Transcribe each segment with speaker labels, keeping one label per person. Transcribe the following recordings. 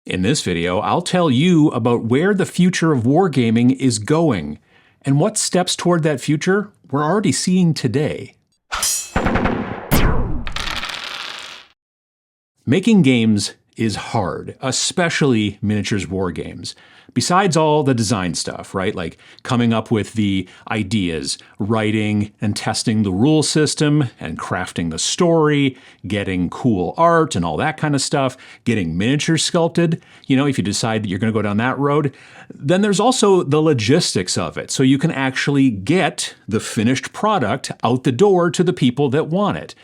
Speaker 1: In this video, I'll tell you about where the future of wargaming is going and what steps toward that future we're already seeing today. Making games is hard, especially miniatures wargames. Besides all the design stuff, right? Like coming up with the ideas, writing and testing the rule system, and crafting the story, getting cool art and all that kind of stuff, getting miniatures sculpted, if you decide that you're going to go down that road. Then there's also the logistics of it, so you can actually get the finished product out the door to the people that want it.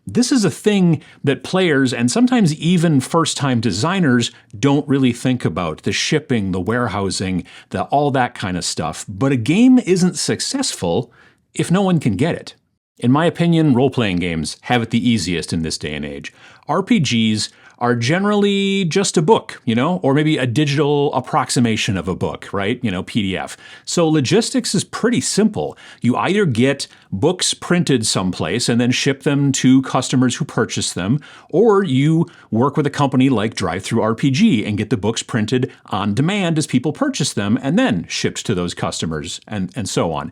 Speaker 1: This is a thing that players and sometimes even first-time designers don't really think about, the shipping, the warehousing, all that kind of stuff. But a game isn't successful if no one can get it. In my opinion, role-playing games have it the easiest in this day and age. RPGs are generally just a book, or maybe a digital approximation of a book, right? PDF. So logistics is pretty simple. You either get books printed someplace and then ship them to customers who purchase them, or you work with a company like DriveThruRPG and get the books printed on demand as people purchase them and then shipped to those customers and so on.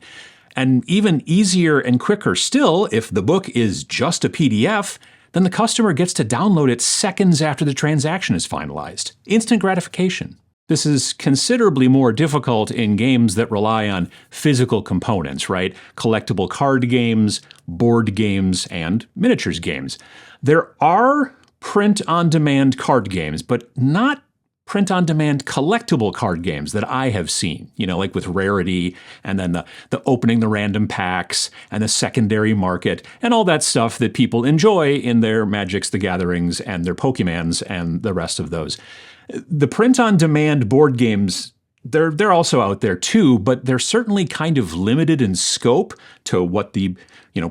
Speaker 1: And even easier and quicker still, if the book is just a PDF, then the customer gets to download it seconds after the transaction is finalized. Instant gratification. This is considerably more difficult in games that rely on physical components, right? Collectible card games, board games, and miniatures games. There are print-on-demand card games, but not print-on-demand collectible card games that I have seen, like with Rarity, and then the opening the random packs, and the secondary market, and all that stuff that people enjoy in their Magics the Gatherings, and their Pokemans, and the rest of those. The print-on-demand board games, they're also out there too, but they're certainly kind of limited in scope to what the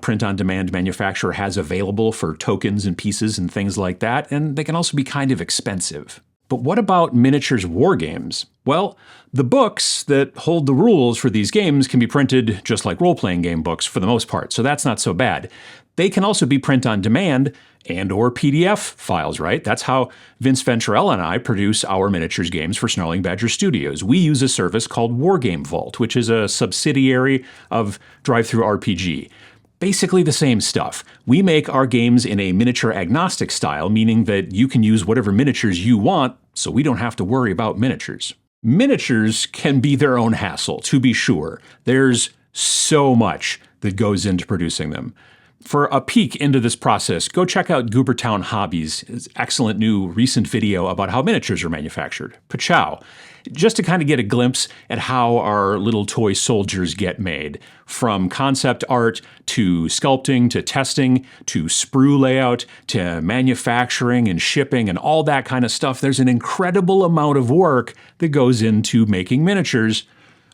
Speaker 1: print-on-demand manufacturer has available for tokens and pieces and things like that, and they can also be kind of expensive. But what about miniatures wargames? Well, the books that hold the rules for these games can be printed just like role-playing game books for the most part, so that's not so bad. They can also be print on demand and or PDF files, right? That's how Vince Venturella and I produce our miniatures games for Snarling Badger Studios. We use a service called Wargame Vault, which is a subsidiary of DriveThruRPG. Basically the same stuff. We make our games in a miniature agnostic style, meaning that you can use whatever miniatures you want, so we don't have to worry about miniatures. Miniatures can be their own hassle, to be sure. There's so much that goes into producing them. For a peek into this process, go check out Goobertown Hobbies' excellent new recent video about how miniatures are manufactured. Pachow. Just to kind of get a glimpse at how our little toy soldiers get made. From concept art, to sculpting, to testing, to sprue layout, to manufacturing and shipping and all that kind of stuff, there's an incredible amount of work that goes into making miniatures,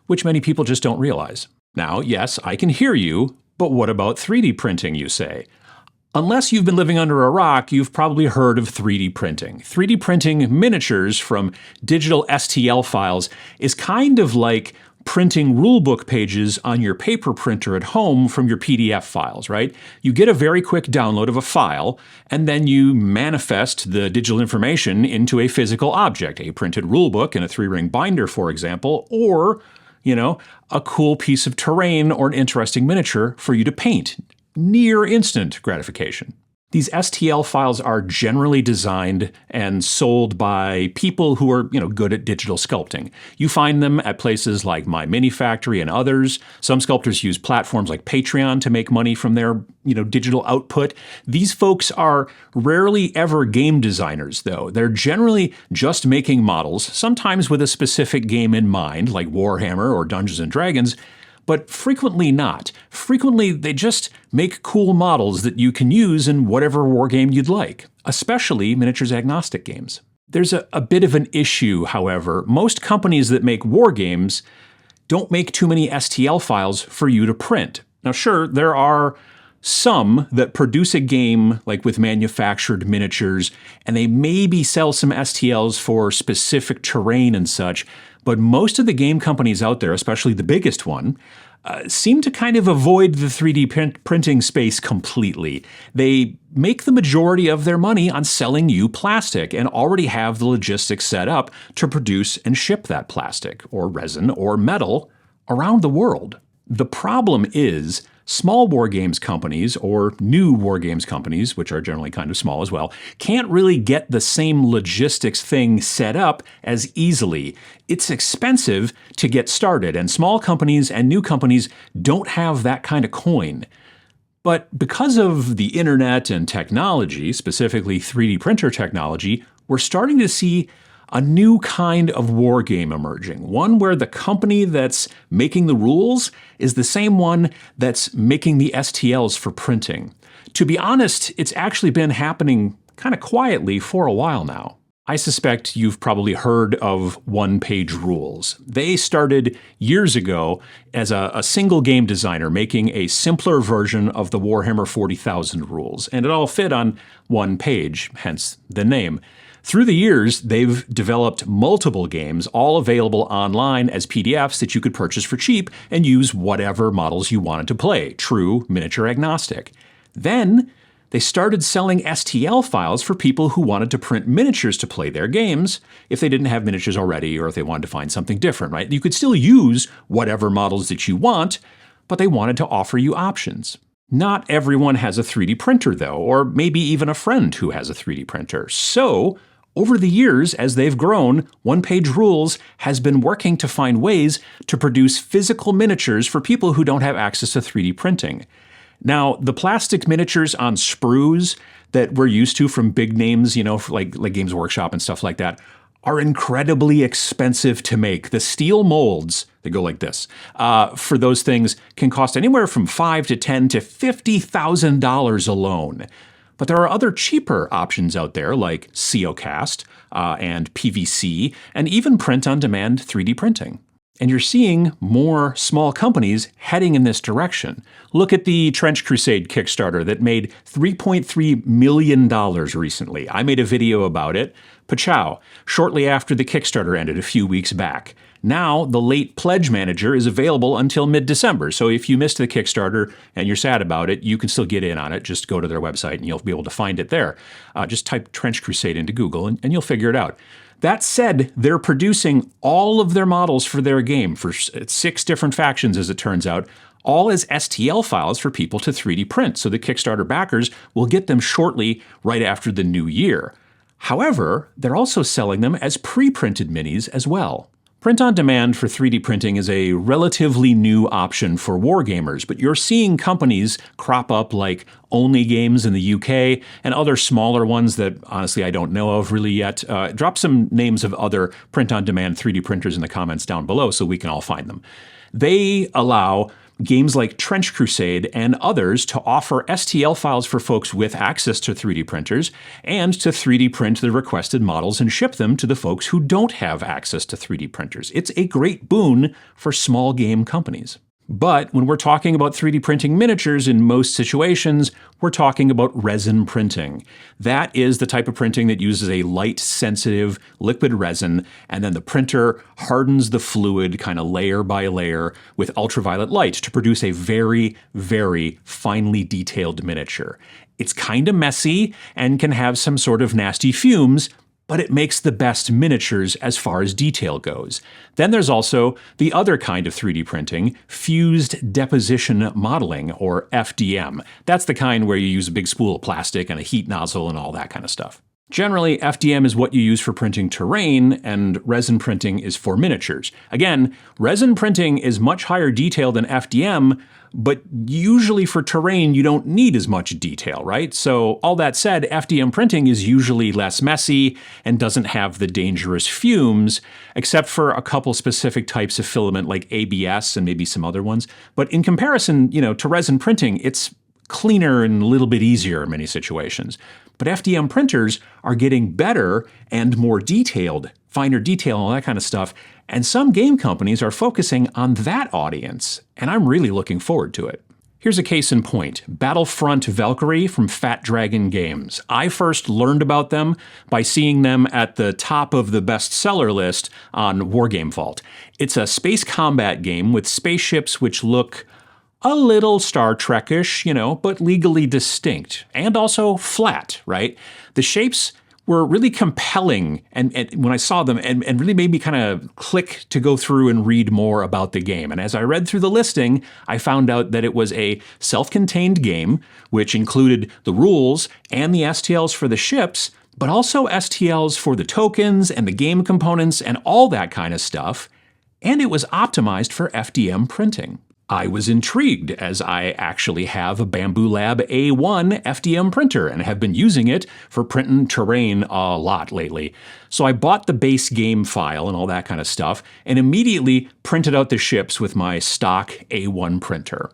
Speaker 1: which many people just don't realize. Now, yes, I can hear you, but what about 3D printing, you say? Unless you've been living under a rock, you've probably heard of 3D printing. 3D printing miniatures from digital STL files is kind of like printing rulebook pages on your paper printer at home from your PDF files, right? You get a very quick download of a file, and then you manifest the digital information into a physical object, a printed rulebook in a 3-ring binder, for example, or, a cool piece of terrain or an interesting miniature for you to paint. Near instant gratification. These STL files are generally designed and sold by people who are, good at digital sculpting. You find them at places like My Mini Factory and others. Some sculptors use platforms like Patreon to make money from their, digital output. These folks are rarely ever game designers, though. They're generally just making models, sometimes with a specific game in mind, like Warhammer or Dungeons & Dragons, but frequently not. Frequently, they just make cool models that you can use in whatever wargame you'd like, especially miniatures agnostic games. There's a bit of an issue, however. Most companies that make wargames don't make too many STL files for you to print. Now, sure, there are some that produce a game like with manufactured miniatures, and they maybe sell some STLs for specific terrain and such, but most of the game companies out there, especially the biggest one, seem to kind of avoid the 3D printing space completely. They make the majority of their money on selling you plastic and already have the logistics set up to produce and ship that plastic or resin or metal around the world. The problem is small wargames companies or new wargames companies, which are generally kind of small as well, can't really get the same logistics thing set up as easily. It's expensive to get started, and small companies and new companies don't have that kind of coin. But because of the internet and technology, specifically 3D printer technology, we're starting to see a new kind of war game emerging, one where the company that's making the rules is the same one that's making the STLs for printing. To be honest, it's actually been happening kind of quietly for a while now. I suspect you've probably heard of one-page rules. They started years ago as a single game designer making a simpler version of the Warhammer 40,000 rules, and it all fit on one page, hence the name. Through the years, they've developed multiple games, all available online as PDFs that you could purchase for cheap and use whatever models you wanted to play, true miniature agnostic. Then, they started selling STL files for people who wanted to print miniatures to play their games if they didn't have miniatures already or if they wanted to find something different, right? You could still use whatever models that you want, but they wanted to offer you options. Not everyone has a 3D printer, though, or maybe even a friend who has a 3D printer. So, over the years, as they've grown, One Page Rules has been working to find ways to produce physical miniatures for people who don't have access to 3D printing. Now, the plastic miniatures on sprues that we're used to from big names, like Games Workshop and stuff like that, are incredibly expensive to make. The steel molds, they go like this, for those things can cost anywhere from $5,000 to $10,000 to $50,000 alone. But there are other cheaper options out there like COCast and PVC and even print-on-demand 3D printing. And you're seeing more small companies heading in this direction. Look at the Trench Crusade Kickstarter that made $3.3 million recently. I made a video about it. Pachow, shortly after the Kickstarter ended a few weeks back. Now, the late pledge manager is available until mid-December, so if you missed the Kickstarter and you're sad about it, you can still get in on it. Just go to their website and you'll be able to find it there. Just type Trench Crusade into Google and you'll figure it out. That said, they're producing all of their models for their game, for 6 different factions as it turns out, all as STL files for people to 3D print, so the Kickstarter backers will get them shortly right after the new year. However, they're also selling them as pre-printed minis as well. Print-on-demand for 3D printing is a relatively new option for wargamers, but you're seeing companies crop up like Only Games in the UK and other smaller ones that honestly I don't know of really yet. Drop some names of other print-on-demand 3D printers in the comments down below so we can all find them. They allow games like Trench Crusade and others to offer STL files for folks with access to 3D printers and to 3D print the requested models and ship them to the folks who don't have access to 3D printers. It's a great boon for small game companies. But when we're talking about 3D printing miniatures in most situations, we're talking about resin printing. That is the type of printing that uses a light-sensitive liquid resin, and then the printer hardens the fluid kind of layer by layer with ultraviolet light to produce a very, very finely detailed miniature. It's kind of messy and can have some sort of nasty fumes, but it makes the best miniatures as far as detail goes. Then there's also the other kind of 3D printing, fused deposition modeling, or FDM. That's the kind where you use a big spool of plastic and a heat nozzle and all that kind of stuff. Generally, FDM is what you use for printing terrain, and resin printing is for miniatures. Again, resin printing is much higher detail than FDM, but usually for terrain, you don't need as much detail, right? So all that said, FDM printing is usually less messy and doesn't have the dangerous fumes, except for a couple specific types of filament like ABS and maybe some other ones. But in comparison, to resin printing, it's cleaner and a little bit easier in many situations. But FDM printers are getting better and more detailed, finer detail and all that kind of stuff. And some game companies are focusing on that audience, and I'm really looking forward to it. Here's a case in point, Battlefront Valkyrie from Fat Dragon Games. I first learned about them by seeing them at the top of the bestseller list on Wargame Vault. It's a space combat game with spaceships which look a little Star Trek-ish, but legally distinct, and also flat, right? The shapes were really compelling and when I saw them and really made me kind of click to go through and read more about the game. And as I read through the listing, I found out that it was a self-contained game, which included the rules and the STLs for the ships, but also STLs for the tokens and the game components and all that kind of stuff. And it was optimized for FDM printing. I was intrigued as I actually have a Bamboo Lab A1 FDM printer and have been using it for printing terrain a lot lately. So I bought the base game file and all that kind of stuff and immediately printed out the ships with my stock A1 printer.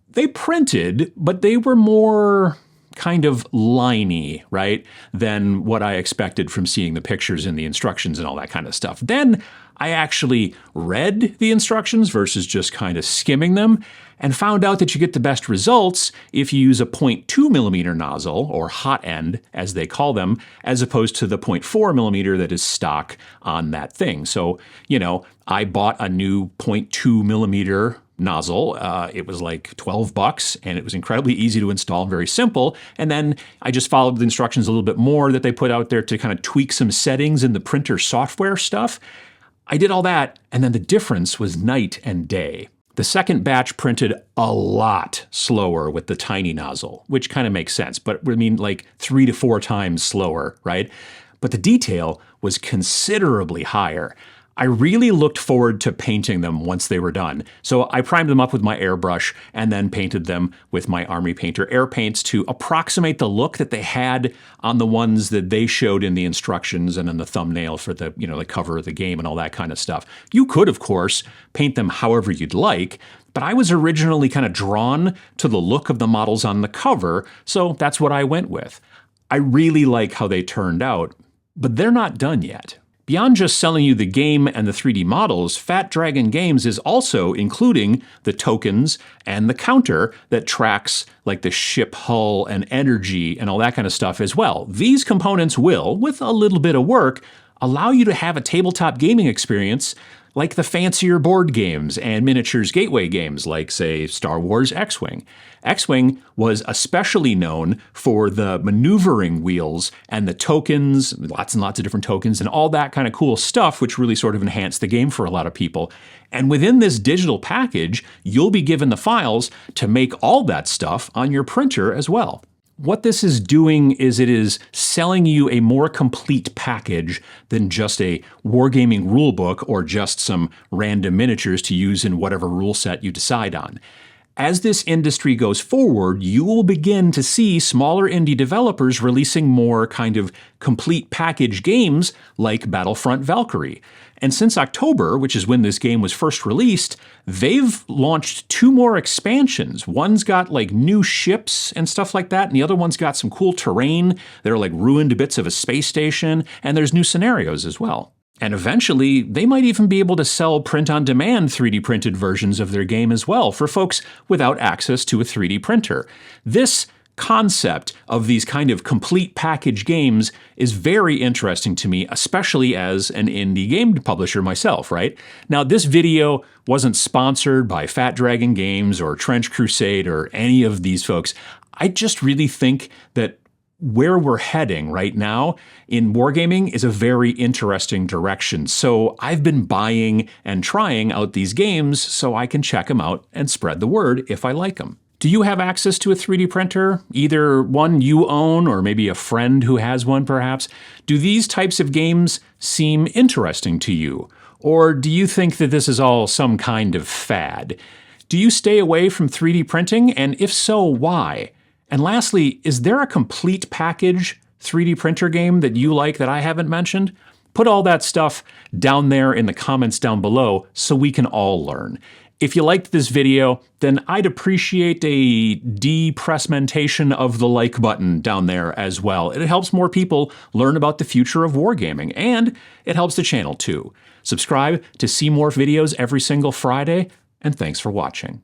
Speaker 1: They printed, but they were more kind of liney, right, than what I expected from seeing the pictures and the instructions and all that kind of stuff. Then I actually read the instructions versus just kind of skimming them and found out that you get the best results if you use a 0.2 millimeter nozzle, or hot end as they call them, as opposed to the 0.4 millimeter that is stock on that thing. So, I bought a new 0.2 millimeter nozzle. It was like $12 and it was incredibly easy to install and very simple. And then I just followed the instructions a little bit more that they put out there to kind of tweak some settings in the printer software stuff. I did all that, and then the difference was night and day. The second batch printed a lot slower with the tiny nozzle, which kind of makes sense, but like 3 to 4 times slower, right? But the detail was considerably higher. I really looked forward to painting them once they were done. So I primed them up with my airbrush and then painted them with my Army Painter air paints to approximate the look that they had on the ones that they showed in the instructions and in the thumbnail for the, the cover of the game and all that kind of stuff. You could, of course, paint them however you'd like, but I was originally kind of drawn to the look of the models on the cover, so that's what I went with. I really like how they turned out, but they're not done yet. Beyond just selling you the game and the 3D models, Fat Dragon Games is also including the tokens and the counter that tracks like the ship hull and energy and all that kind of stuff as well. These components will, with a little bit of work, allow you to have a tabletop gaming experience like the fancier board games and miniatures gateway games like, say, Star Wars X-Wing. X-Wing was especially known for the maneuvering wheels and the tokens, lots and lots of different tokens, and all that kind of cool stuff, which really sort of enhanced the game for a lot of people. And within this digital package, you'll be given the files to make all that stuff on your printer as well. What this is doing is it is selling you a more complete package than just a wargaming rulebook or just some random miniatures to use in whatever rule set you decide on. As this industry goes forward, you will begin to see smaller indie developers releasing more kind of complete package games like Battlefront Valkyrie. And since October, which is when this game was first released, they've launched 2 more expansions. One's got like new ships and stuff like that, and the other one's got some cool terrain. They're like ruined bits of a space station, and there's new scenarios as well. And eventually, they might even be able to sell print-on-demand 3D printed versions of their game as well for folks without access to a 3D printer. This concept of these kind of complete package games is very interesting to me, especially as an indie game publisher myself, right? Now, this video wasn't sponsored by Fat Dragon Games or Trench Crusade or any of these folks. I just really think that where we're heading right now in wargaming is a very interesting direction. So I've been buying and trying out these games so I can check them out and spread the word if I like them. Do you have access to a 3D printer? Either one you own or maybe a friend who has one perhaps? Do these types of games seem interesting to you? Or do you think that this is all some kind of fad? Do you stay away from 3D printing? And if so, why? And lastly, is there a complete package 3D printer game that you like that I haven't mentioned? Put all that stuff down there in the comments down below so we can all learn. If you liked this video, then I'd appreciate a depressmentation of the like button down there as well. It helps more people learn about the future of wargaming, and it helps the channel too. Subscribe to see more videos every single Friday, and thanks for watching.